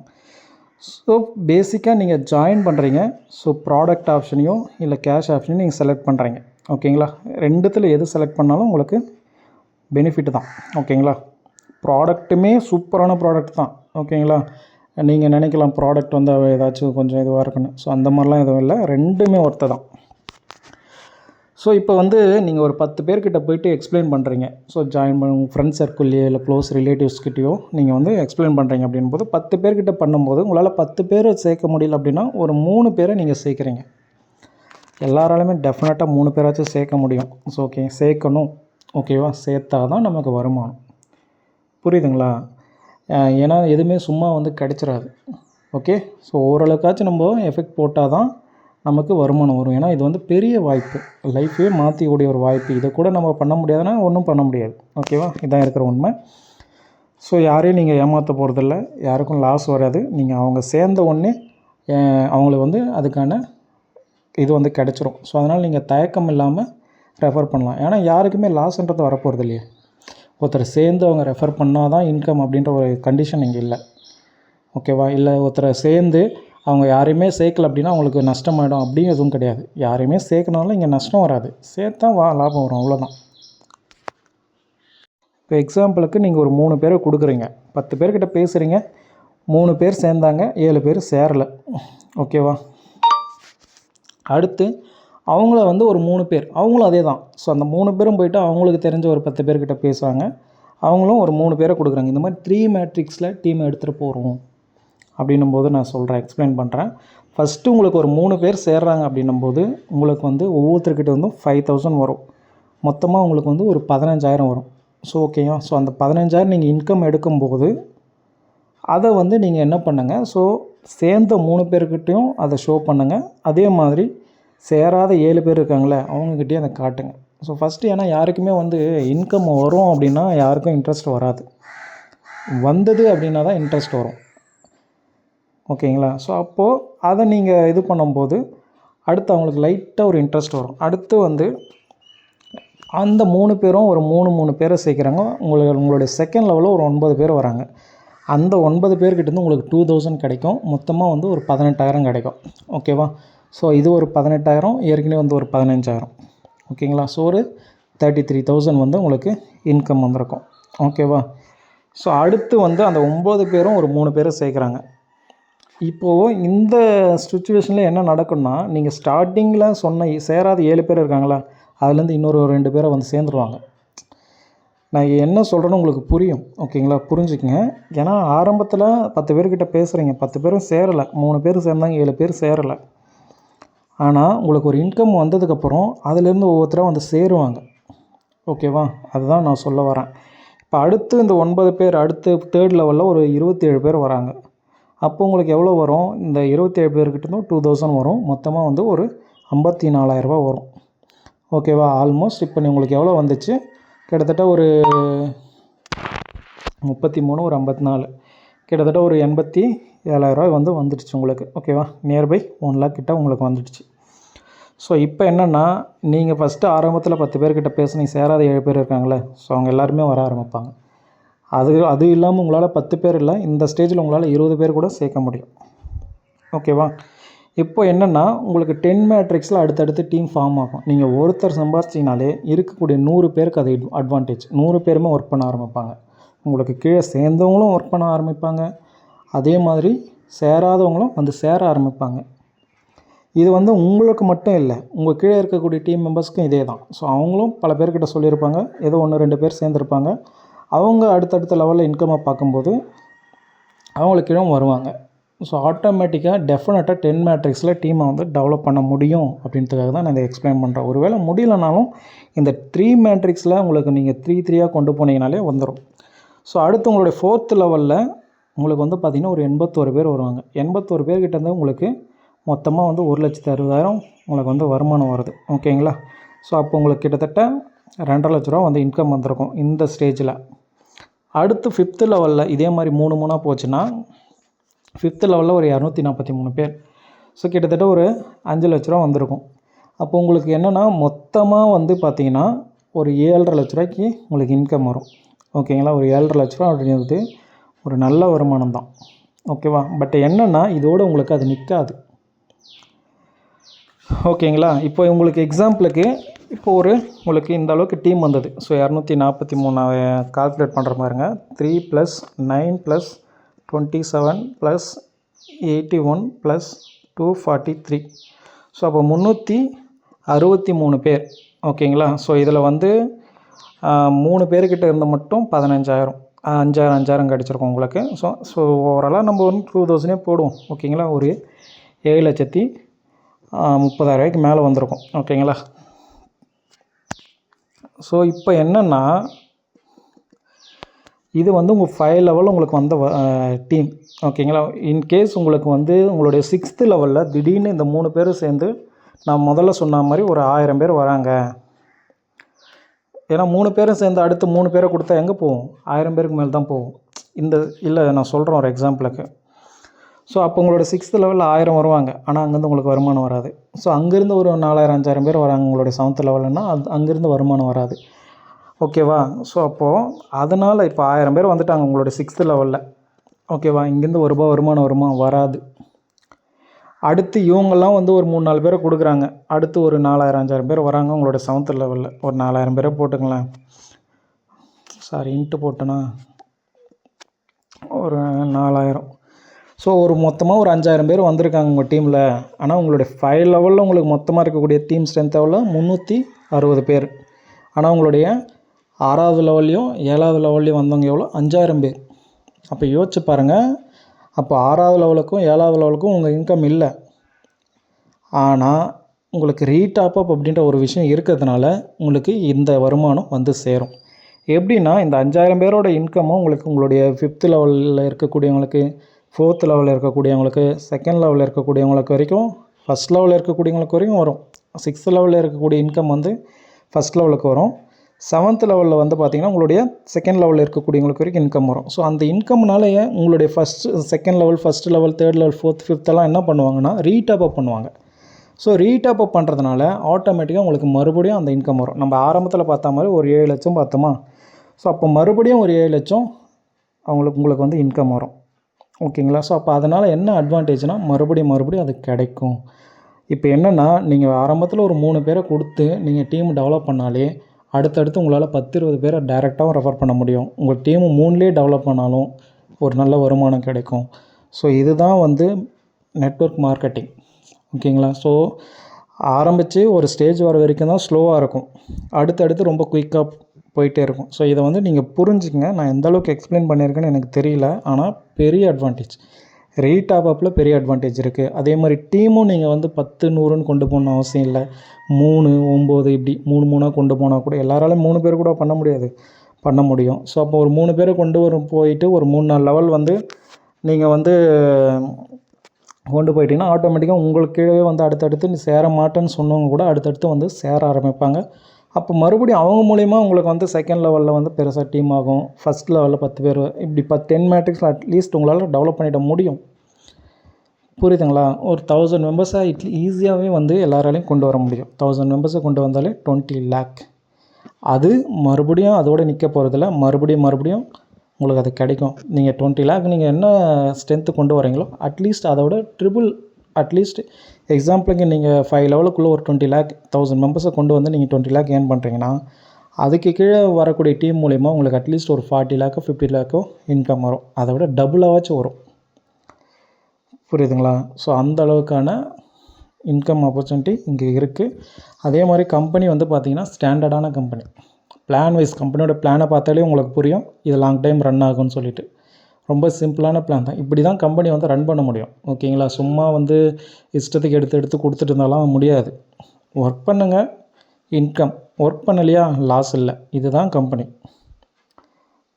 ஸோ பேசிக்காக நீங்கள் ஜாயின் பண்ணுறீங்க. ஸோ ப்ராடக்ட் ஆப்ஷனையும் இல்லை கேஷ் ஆப்ஷனையும் நீங்கள் செலக்ட் பண்ணுறீங்க. ஓகேங்களா? ரெண்டுத்தில் எது செலக்ட் பண்ணாலும் உங்களுக்கு பெனிஃபிட் தான். ஓகேங்களா? ப்ராடக்ட்டுமே சூப்பரான ப்ராடக்ட் தான். ஓகேங்களா? நீங்கள் நினைக்கலாம் ப்ராடக்ட் வந்து ஏதாச்சும் கொஞ்சம் இதுவாக இருக்குன்னு. ஸோ அந்த மாதிரிலாம் எதுவும் இல்லை, ரெண்டுமே ஒர்த்து தான். ஸோ இப்போ வந்து நீங்கள் ஒரு 10 பேர்கிட்ட போய்ட்டு எக்ஸ்பிளைன் பண்ணுறீங்க. ஸோ ஜாயின் பண்ண உங்கள் ஃப்ரெண்ட்ஸ் சர்க்கிள்லையோ இல்லை க்ளோஸ் ரிலேட்டிவ்ஸ்கிட்டையோ நீங்கள் வந்து எக்ஸ்பிளைன் பண்ணுறீங்க அப்படின்போது 10 பேர்கிட்ட பண்ணும்போது உங்களால் 10 பேர் சேர்க்க முடியல அப்படின்னா ஒரு 3 பேரை நீங்கள் சேர்க்குறீங்க. எல்லாராலுமே டெஃபினட்டாக 3 பேராச்சும் சேர்க்க முடியும். ஸோ ஓகே, சேர்க்கணும். ஓகேவா? சேர்த்தா தான் நமக்கு வருமானம். புரியுதுங்களா? ஏன்னா எதுவுமே சும்மா வந்து கிடச்சிடாது. ஓகே? ஸோ ஓரளவுக்காச்சும் நம்ம எஃபெக்ட் போட்டால் தான் நமக்கு வருமானம் வரும். ஏன்னா இது வந்து பெரிய வாய்ப்பு, லைஃபே மாற்றிக்கூடிய ஒரு வாய்ப்பு. இதை கூட நம்ம பண்ண முடியாதுன்னா ஒன்றும் பண்ண முடியாது. ஓகேவா? இதான் இருக்கிற உண்மை. ஸோ யாரையும் நீங்கள் ஏமாற்ற போகிறதில்ல, யாருக்கும் லாஸ் வராது. நீங்கள் அவங்க சேர்ந்த உடனே அவங்களுக்கு வந்து அதுக்கான இது வந்து கிடச்சிரும். ஸோ அதனால் நீங்கள் தயக்கம் இல்லாமல் ரெஃபர் பண்ணலாம். ஏன்னா யாருக்குமே லாஸ்ன்றது வரப்போகிறது இல்லையா? ஒருத்தர் சேர்ந்து அவங்க ரெஃபர் பண்ணால் தான் இன்கம் அப்படின்ற ஒரு கண்டிஷன் இங்கே இல்லை. ஓகேவா? இல்லை ஒருத்தரை சேர்ந்து அவங்க யாரையுமே சேர்க்கல அப்படின்னா அவங்களுக்கு நஷ்டமாயிடும் அப்படின்னு எதுவும் கிடையாது. யாரையுமே சேர்க்கனாலும் இங்கே நஷ்டம் வராது, சேர்த்தா லாபம் வரும், அவ்வளோதான். இப்போ எக்ஸாம்பிளுக்கு நீங்கள் ஒரு 3 பேரை கொடுக்குறீங்க, 10 பேர்கிட்ட பேசுகிறீங்க, 3 பேர் சேர்ந்தாங்க, 7 பேர் சேரலை. ஓகேவா? அடுத்து அவங்கள வந்து ஒரு 3 பேர், அவங்களும் அதே தான். ஸோ அந்த 3 பேரும் போய்ட்டு அவங்களுக்கு தெரிஞ்ச ஒரு 10 பேர்கிட்ட பேசுவாங்க, அவங்களும் ஒரு 3 பேரை கொடுக்குறாங்க. இந்த மாதிரி 3 மேட்ரிக்ஸில் டீமை எடுத்துகிட்டு போகிறோம் அப்படின்னும் போது நான் சொல்கிறேன், எக்ஸ்பிளைன் பண்ணுறேன். ஃபஸ்ட்டு உங்களுக்கு ஒரு 3 பேர் சேர்றாங்க அப்படின்னும் போது உங்களுக்கு வந்து ஒவ்வொருத்தர்கிட்ட வந்து 5000 வரும். மொத்தமாக உங்களுக்கு வந்து ஒரு 15000 வரும். ஸோ ஓகேயா? ஸோ அந்த 15000 நீங்கள் இன்கம் எடுக்கும்போது அதை வந்து நீங்கள் என்ன பண்ணுங்கள், ஸோ சேர்ந்த 3 பேர்கிட்டையும் அதை ஷோ பண்ணுங்கள். அதே மாதிரி சேராத 7 பேர் இருக்காங்களே அவங்கக்கிட்டேயும் அதை காட்டுங்க. ஸோ ஃபஸ்ட்டு, ஏன்னா யாருக்குமே வந்து இன்கம் வரும் அப்படின்னா யாருக்கும் இன்ட்ரெஸ்ட் வராது, வந்தது அப்படின்னா தான் இன்ட்ரெஸ்ட் வரும். ஓகேங்களா? ஸோ அப்போது அதை நீங்கள் இது பண்ணும்போது அடுத்து அவங்களுக்கு லைட்டாக ஒரு இன்ட்ரெஸ்ட் வரும். அடுத்து வந்து அந்த 3 பேரும் ஒரு 3 பேரை சேர்க்குறாங்க. உங்களுடைய செகண்ட் லெவலில் ஒரு 9 பேர் வராங்க. அந்த 9 பேர்கிட்டேருந்து உங்களுக்கு 2000 கிடைக்கும். மொத்தமாக வந்து ஒரு 18000 கிடைக்கும். ஓகேவா? ஸோ இது ஒரு 18000, ஏற்கனவே வந்து ஒரு 15000. ஓகேங்களா? ஸோ ஒரு 33000 வந்து உங்களுக்கு இன்கம் வந்திருக்கும். ஓகேவா? ஸோ அடுத்து வந்து அந்த 9 பேரும் ஒரு 3 பேரை சேர்க்குறாங்க. இப்போது இந்த சுச்சுவேஷனில் என்ன நடக்கும்னா, நீங்கள் ஸ்டார்டிங்கில் சொன்ன சேராத 7 பேர் இருக்காங்களா, அதுலேருந்து இன்னொரு 2 பேரை வந்து சேர்ந்துருவாங்க. நான் என்ன சொல்கிறேன்னு உங்களுக்கு புரியும். ஓகேங்களா? புரிஞ்சுக்கங்க. ஏன்னா ஆரம்பத்தில் 10 பேர்கிட்ட பேசுகிறீங்க, 10 பேரும் சேரலை, 3 பேர் சேர்ந்தாங்க, 7 பேர் சேரலை. ஆனால் உங்களுக்கு ஒரு இன்கம் வந்ததுக்கப்புறம் அதுலேருந்து ஒவ்வொருத்தராக வந்து சேருவாங்க. ஓகேவா? அதுதான் நான் சொல்ல வரேன். இப்போ அடுத்து இந்த 9 பேர் அடுத்து 3rd லெவலில் ஒரு 27 பேர் வராங்க. அப்போ உங்களுக்கு எவ்வளோ வரும்? இந்த 27 பேர்கிட்டேருந்தும் 2000 வரும். மொத்தமாக வந்து ஒரு 54000 வரும். ஓகேவா? ஆல்மோஸ்ட் இப்போ உங்களுக்கு எவ்வளோ வந்துச்சு? கிட்டத்தட்ட ஒரு 33, ஒரு 54, கிட்டத்தட்ட ஒரு 87,000 வந்து வந்துடுச்சு உங்களுக்கு. ஓகேவா? நியர்பை 1 lakh கிட்ட உங்களுக்கு வந்துடுச்சு. ஸோ இப்போ என்னென்னா, நீங்கள் ஃபஸ்ட்டு ஆரம்பத்தில் 10 பேர்கிட்ட பேசுனீங்க, சேராத 7 பேர் இருக்காங்களே, ஸோ அவங்க எல்லாருமே வர ஆரம்பிப்பாங்க. அது இல்லாமல் உங்களால் 10 பேர் இல்லை, இந்த ஸ்டேஜில் உங்களால் 20 பேர் கூட சேர்க்க முடியும். ஓகேவா? இப்போ என்னென்னா, உங்களுக்கு 10 மேட்ரிக்ஸில் அடுத்தடுத்து டீம் ஃபார்ம் ஆகும். நீங்கள் ஒருத்தர் சம்பாதிச்சிங்கனாலே இருக்கக்கூடிய 100 பேருக்கு அது அட்வான்டேஜ். 100 பேருமே ஒர்க் பண்ண ஆரம்பிப்பாங்க. உங்களுக்கு கீழே சேர்ந்தவங்களும் ஒர்க் பண்ண ஆரம்பிப்பாங்க, அதே மாதிரி சேராதவங்களும் வந்து சேர ஆரம்பிப்பாங்க. இது வந்து உங்களுக்கு மட்டும் இல்லை, உங்கள் கீழே இருக்கக்கூடிய டீம் மெம்பர்ஸ்க்கும் இதே தான். ஸோ அவங்களும் பல பேர்கிட்ட சொல்லியிருப்பாங்க, ஏதோ 1-2 பேர் சேர்ந்துருப்பாங்க. அவங்க அடுத்தடுத்த லெவலில் இன்கம்மை பார்க்கும்போது அவங்களுக்கு கீழே வருவாங்க. ஸோ ஆட்டோமேட்டிக்காக டெஃபினட்டாக 10 மேட்ரிக்ஸில் டீமை வந்து டெவலப் பண்ண முடியும் அப்படின்றதுக்காக தான் நான் இதை எக்ஸ்பிளைன் பண்ணுறேன். ஒருவேளை முடியலனாலும் இந்த 3 மேட்ரிக்ஸில் உங்களுக்கு நீங்கள் 3-3 கொண்டு போனீங்கனாலே வந்துடும். ஸோ அடுத்து உங்களுடைய 4th லெவலில் உங்களுக்கு வந்து பார்த்திங்கன்னா ஒரு 81 பேர் வருவாங்க. 81 பேர்கிட்டேருந்து உங்களுக்கு மொத்தமாக வந்து 1,60,000 உங்களுக்கு வந்து வருமானம் வருது. ஓகேங்களா? ஸோ அப்போ உங்களுக்கு கிட்டத்தட்ட 2.5 லட்ச ரூபா வந்து இன்கம் வந்திருக்கும் இந்த ஸ்டேஜில். அடுத்து 5th லெவலில் இதே மாதிரி 3 போச்சுன்னா 5th லெவலில் ஒரு 243 பேர். ஸோ கிட்டத்தட்ட ஒரு 5 லட்ச ரூபா வந்திருக்கும். அப்போ உங்களுக்கு என்னென்னா மொத்தமாக வந்து பார்த்திங்கன்னா ஒரு 7.5 லட்ச ரூபாய்க்கு உங்களுக்கு இன்கம் வரும். ஓகேங்களா? ஒரு 7.5 லட்ச ரூபா அப்படிங்கிறது ஒரு நல்ல வருமானம் தான். ஓகேவா? பட் என்னென்னா இதோடு உங்களுக்கு அது நிற்காது. ஓகேங்களா? இப்போ உங்களுக்கு எக்ஸாம்பிளுக்கு இப்போ உங்களுக்கு இந்த அளவுக்கு டீம் வந்தது. ஸோ 243 கால்குலேட் பண்ணுற பாருங்க. 3 + 9 + 27 + 81 + 243. ஸோ அப்போ 363 பேர். ஓகேங்களா? ஸோ இதில் வந்து 3 பேர்கிட்ட இருந்த மட்டும் 15,000, 5,000 கிடச்சிருக்கும் உங்களுக்கு. ஸோ ஓவராலாக நம்ம வந்து 2000 போடுவோம். ஓகேங்களா? ஒரு 7,30,000 மேலே வந்திருக்கும். ஓகேங்களா? ஸோ இப்போ என்னென்னா இது வந்து உங்கள் 5 லெவலில் உங்களுக்கு வந்த டீம். ஓகேங்களா? இன்கேஸ் உங்களுக்கு வந்து உங்களுடைய 6th லெவலில் திடீர்னு இந்த 3 பேரும் சேர்ந்து நான் முதல்ல சொன்ன மாதிரி ஒரு 1000 பேர் வராங்க. ஏன்னா 3 பேரும் சேர்ந்து அடுத்து 3 பேரை கொடுத்தா எங்கே போகும்? 1000 பேருக்கு மேலே தான் போகும். இல்லை நான் சொல்கிறேன் ஒரு எக்ஸாம்பிளுக்கு. ஸோ அப்போ உங்களோட 6th லெவலில் 1000 வருவாங்க, ஆனால் அங்கேருந்து உங்களுக்கு வருமானம் வராது. ஸோ அங்கேருந்து ஒரு 4,000 5,000 பேர் வராங்க உங்களுடைய 7th லெவல்னா அங்கேருந்து வருமானம் வராது. ஓகேவா? ஸோ அப்போது அதனால் இப்போ 1000 பேர் வந்துட்டாங்க உங்களுடைய 6th லெவலில். ஓகேவா? இங்கேருந்து ரூ. 1 வருமானம் வருமா? வராது. அடுத்து இவங்கெல்லாம் வந்து ஒரு 3-4 பேரை கொடுக்குறாங்க. அடுத்து ஒரு 4000 5000 பேர் வராங்க உங்களோட 7th லெவலில். ஒரு 4000 பேரை போட்டுங்களேன். சாரி இன்ட்டு போட்டேன்னா ஒரு 4000. ஸோ ஒரு மொத்தமாக ஒரு 5000 பேர் வந்திருக்காங்க உங்கள் டீமில். ஆனால் உங்களுடைய 5 லெவலில் உங்களுக்கு மொத்தமாக இருக்கக்கூடிய டீம் ஸ்ட்ரென்த் எவ்வளோ? 360 பேர். ஆனால் உங்களுடைய 6வது லெவல்லையும் 7வது லெவல்லையும் வந்தவங்க எவ்வளோ? 5000 பேர். அப்போ யோசிச்சு பாருங்கள். அப்போ 6வது லெவலுக்கும் 7வது லெவலுக்கும் உங்கள் இன்கம் இல்லை. ஆனால் உங்களுக்கு ரீடாப் அப் அப்படின்ற ஒரு விஷயம் இருக்கிறதுனால உங்களுக்கு இந்த வருமானம் வந்து சேரும். எப்படின்னா இந்த 5000 பேரோட இன்கமும் உங்களுக்கு உங்களுடைய 5th லெவலில் இருக்கக்கூடியவங்களுக்கு, 4th லெவலில் இருக்கக்கூடியவங்களுக்கு, 2nd லெவலில் இருக்கக்கூடியவங்களுக்கு வரைக்கும், 1st லெவலில் இருக்கக்கூடியவங்களுக்கு வரைக்கும் வரும். 6th லெவலில் இருக்கக்கூடிய இன்கம் வந்து 1st லெவலுக்கு வரும். 7th லெவலில் வந்து பார்த்திங்கன்னா உங்களுடைய 2nd லெவலில் இருக்கக்கூடியவங்களுக்கு வரைக்கும் இன்கம் வரும். ஸோ அந்த இன்கம்னாலேயே உங்களுடைய 2nd level, 1st level, 3rd level, 4th, 5th எல்லாம் என்ன பண்ணுவாங்கன்னா ரீடாப் அப் பண்ணுவாங்க. ஸோ ரீடாப் அப் பண்ணுறதுனால ஆட்டோமேட்டிக்காக உங்களுக்கு மறுபடியும் அந்த இன்கம் வரும். நம்ம ஆரம்பத்தில் பார்த்த மாதிரி ஒரு 7 லட்சம் பார்த்தோமா? ஸோ அப்போ மறுபடியும் ஒரு 7 லட்சம் உங்களுக்கு வந்து இன்கம் வரும். ஓகேங்களா? ஸோ அப்போ அதனால் என்ன அட்வான்டேஜ்னால் மறுபடியும் அது கிடைக்கும். இப்போ என்னென்னா நீங்கள் ஆரம்பத்தில் ஒரு 3 பேரை கொடுத்து நீங்கள் டீம் டெவலப் பண்ணாலே அடுத்தடுத்து உங்களால் 10-20 பேரை டைரெக்டாகவும் ரெஃபர் பண்ண முடியும். உங்கள் டீமு 3லேயே டெவலப் பண்ணாலும் ஒரு நல்ல வருமானம் கிடைக்கும். ஸோ இதுதான் வந்து நெட்வொர்க் மார்க்கெட்டிங். ஓகேங்களா? ஸோ ஆரம்பித்து ஒரு ஸ்டேஜ் வர வரைக்கும் தான் ஸ்லோவாக இருக்கும். அடுத்தடுத்து ரொம்ப குயிக்காக போயிட்டே இருக்கும். ஸோ இதை வந்து நீங்கள் புரிஞ்சுக்கங்க. நான் எந்த அளவுக்கு எக்ஸ்பிளைன் பண்ணியிருக்கேன்னு எனக்கு தெரியல. ஆனால் பெரிய அட்வான்டேஜ் ரீடாப் அப்பில் பெரிய அட்வான்டேஜ் இருக்குது. அதே மாதிரி டீமும் நீங்கள் வந்து 10 100ன்னு கொண்டு போகணும் அவசியம் இல்லை. 3 9 இப்படி 3 கொண்டு போனால் கூட எல்லாராலையும் 3 பேர் கூட பண்ண முடியும். ஸோ அப்போ ஒரு 3 பேரை போயிட்டு ஒரு 3-4 லெவல் வந்து நீங்கள் வந்து கொண்டு போயிட்டீங்கன்னா ஆட்டோமேட்டிக்காக உங்களுக்கு கீழே வந்து அடுத்தடுத்து சேர மாட்டேன்னு சொன்னவங்க கூட அடுத்தடுத்து வந்து சேர ஆரம்பிப்பாங்க. அப்போ மறுபடியும் அவங்க மூலிமா உங்களுக்கு வந்து 2nd லெவலில் வந்து பெருசாக டீம் ஆகும். 1st லெவலில் 10 பேர் இப்படி 10 மேட்ரிக்ஸில் அட்லீஸ்ட் உங்களால் டெவலப் பண்ணிட முடியும். புரியுதுங்களா? ஒரு 1000 மெம்பர்ஸை ஈஸியாகவே வந்து எல்லாராலையும் கொண்டு வர முடியும். 1000 மெம்பர்ஸை கொண்டு வந்தாலே 20 lakh. அது மறுபடியும் அதோடு நிற்க போகிறதில்ல. மறுபடியும் உங்களுக்கு அது கிடைக்கும். நீங்கள் 20 lakh நீங்கள் என்ன ஸ்ட்ரென்த்து கொண்டு வரீங்களோ அட்லீஸ்ட் அதோட ட்ரிபிள், அட்லீஸ்ட் எக்ஸாம்பிளுக்கு நீங்கள் 5 லெவலுக்குள்ளே ஒரு 20 lakh 1000 மெம்பர்ஸை கொண்டு வந்து நீங்கள் 20 lakh ஏர்ன் பண்ணுறீங்கன்னா அதுக்கு கீழே வரக்கூடிய டீம் மூலிமா உங்களுக்கு அட்லீஸ்ட் ஒரு 40 lakh 50 lakh இன்கம் வரும். அதை விட டபுளாகவாச்சும் வரும். புரியுதுங்களா? ஸோ அந்த அளவுக்கான இன்கம் ஆப்பர்ச்சுனிட்டி இங்கே இருக்குது. அதே மாதிரி கம்பெனி வந்து பார்த்திங்கன்னா ஸ்டாண்டர்டான கம்பெனி. பிளான் வைஸ் கம்பெனியோட பிளானை பார்த்தாலே உங்களுக்கு புரியும் இது லாங் டைம் ரன் ஆகும்னு சொல்லிட்டு. ரொம்ப சிம்பிளான பிளான் தான். இப்படி தான் கம்பெனி வந்து ரன் பண்ண முடியும். ஓகேங்களா? சும்மா வந்து இஷ்டத்துக்கு எடுத்து கொடுத்துட்டு இருந்தாலும் முடியாது. ஒர்க் பண்ணுங்கள், இன்கம். ஒர்க் பண்ணலையா லாஸ் இல்லை. இதுதான் கம்பெனி.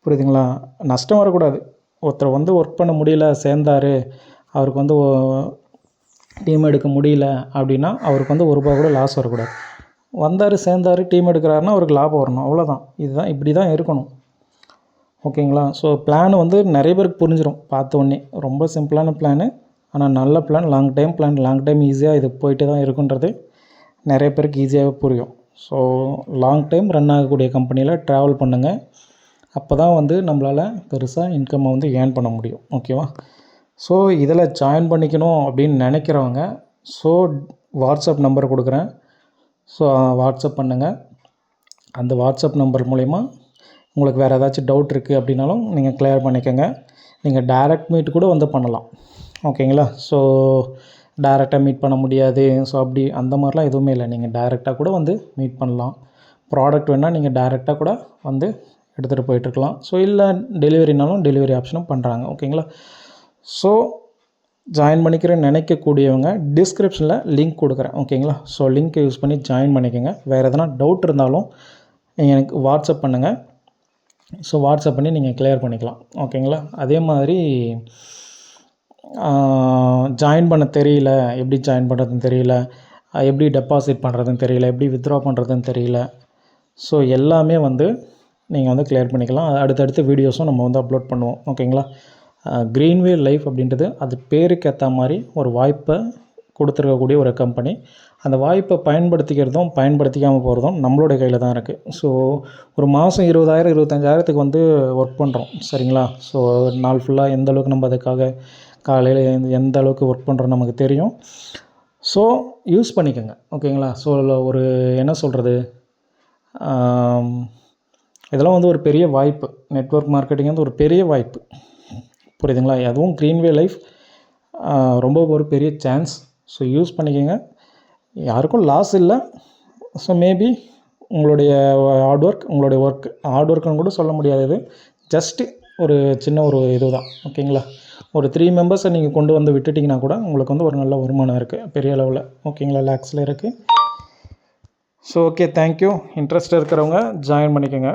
புரியுதுங்களா? நஷ்டம் வரக்கூடாது. ஒருத்தர் வந்து ஒர்க் பண்ண முடியல, சேர்ந்தார், அவருக்கு வந்து டீம் எடுக்க முடியல அப்படின்னா அவருக்கு வந்து ₹1 கூட லாஸ் வரக்கூடாது. வந்தார், சேர்ந்தார், டீம் எடுக்கிறாருன்னா அவருக்கு லாபம் வரணும். அவ்வளோதான். இதுதான், இப்படி தான் இருக்கணும். ஓகேங்களா? ஸோ பிளான் வந்து நிறைய பேருக்கு புரிஞ்சிடும் பார்த்தோன்னே. ரொம்ப சிம்பிளான பிளானு, ஆனால் நல்ல பிளான், லாங் டைம் ஈஸியாக இது போயிட்டு தான் இருக்குன்றது நிறைய பேருக்கு ஈஸியாகவே புரியும். ஸோ லாங் டைம் ரன் ஆகக்கூடிய கம்பெனியில் ட்ராவல் பண்ணுங்கள். அப்போ தான் வந்து நம்மளால் பெருசாக இன்கம்மை வந்து ஏர்ன் பண்ண முடியும். ஓகேவா? ஸோ இதில் ஜாயின் பண்ணிக்கணும் அப்படின்னு நினைக்கிறவங்க வாட்ஸ்அப் நம்பர் கொடுக்குறேன். ஸோ வாட்ஸ்அப் பண்ணுங்கள். அந்த வாட்ஸ்அப் நம்பர் மூலிமா உங்களுக்கு வேறு ஏதாச்சும் டவுட் இருக்குது அப்படின்னாலும் நீங்கள் கிளியர் பண்ணிக்கோங்க. நீங்கள் டைரக்ட் மீட் கூட வந்து பண்ணலாம். ஓகேங்களா? ஸோ டைரெக்டாக மீட் பண்ண முடியாது, ஸோ அப்படி அந்த மாதிரிலாம் எதுவுமே இல்லை. நீங்கள் டைரெக்டாக கூட வந்து மீட் பண்ணலாம். ப்ராடக்ட் வேணால் நீங்கள் டைரெக்டாக கூட வந்து எடுத்துகிட்டு போயிட்டுருக்கலாம். ஸோ இல்லை டெலிவரினாலும் டெலிவரி ஆப்ஷனும் பண்ணுறாங்க. ஓகேங்களா? ஸோ ஜாயின் பண்ணிக்கிறேன்னு நினைக்கக்கூடியவங்க டிஸ்கிரிப்ஷனில் லிங்க் கொடுக்குறேன். ஓகேங்களா? ஸோ லிங்க்கை யூஸ் பண்ணி ஜாயின் பண்ணிக்கோங்க. வேறு எதனா டவுட் இருந்தாலும் நீங்கள் எனக்கு வாட்ஸ்அப் பண்ணுங்கள். ஸோ வாட்ஸ்அப் பண்ணி நீங்கள் கிளியர் பண்ணிக்கலாம். ஓகேங்களா? அதே மாதிரி ஜாயின் பண்ண தெரியல, எப்படி ஜாயின் பண்ணுறதுன்னு தெரியல, எப்படி டெபாசிட் பண்ணுறதுன்னு தெரியல, எப்படி வித்ட்ரா பண்ணுறதுன்னு தெரியல, ஸோ எல்லாமே வந்து நீங்கள் வந்து கிளியர் பண்ணிக்கலாம். அடுத்தடுத்த வீடியோஸும் நம்ம வந்து அப்லோட் பண்ணுவோம். ஓகேங்களா? க்ரீன்வே லைஃப் அப்படின்றது அது பேருக்கு ஏற்ற மாதிரி ஒரு வாய்ப்பை கொடுத்துருக்கக்கூடிய ஒரு கம்பெனி. அந்த வாய்ப்பை பயன்படுத்திக்கிறதும் பயன்படுத்திக்காமல் போகிறதும் நம்மளுடைய கையில் தான் இருக்குது. ஸோ ஒரு மாதம் 20,000 25,000த்துக்கு வந்து ஒர்க் பண்ணுறோம் சரிங்களா. ஸோ நாள் ஃபுல்லாக எந்த அளவுக்கு நம்ம அதுக்காக காலையில் எந்த அளவுக்கு ஒர்க் பண்ணுறோம் நமக்கு தெரியும். ஸோ யூஸ் பண்ணிக்கோங்க ஓகேங்களா. ஸோ ஒரு என்ன சொல்கிறது, இதெல்லாம் வந்து ஒரு பெரிய வாய்ப்பு. நெட்வொர்க் மார்க்கெட்டிங் வந்து ஒரு பெரிய வாய்ப்பு, புரியுதுங்களா. அதுவும் க்ரீன்வே லைஃப் ரொம்ப ஒரு பெரிய சான்ஸ். ஸோ யூஸ் பண்ணிக்கோங்க, யாருக்கும் லாஸ் இல்லை. ஸோ மேபி உங்களுடைய உங்களுடைய ஹார்ட் ஒர்க்குன்னு கூட சொல்ல முடியாது, ஜஸ்ட்டு ஒரு சின்ன ஒரு இது தான் ஓகேங்களா. ஒரு 3 மெம்பர்ஸை நீங்கள் கொண்டு வந்து விட்டுட்டிங்கன்னா கூட உங்களுக்கு வந்து ஒரு நல்ல வருமானம் இருக்குது பெரிய அளவில் ஓகேங்களா, லேக்ஸில் இருக்குது. So okay, thank you. இன்ட்ரெஸ்ட் இருக்கிறவங்க ஜாயின் பண்ணிக்கோங்க.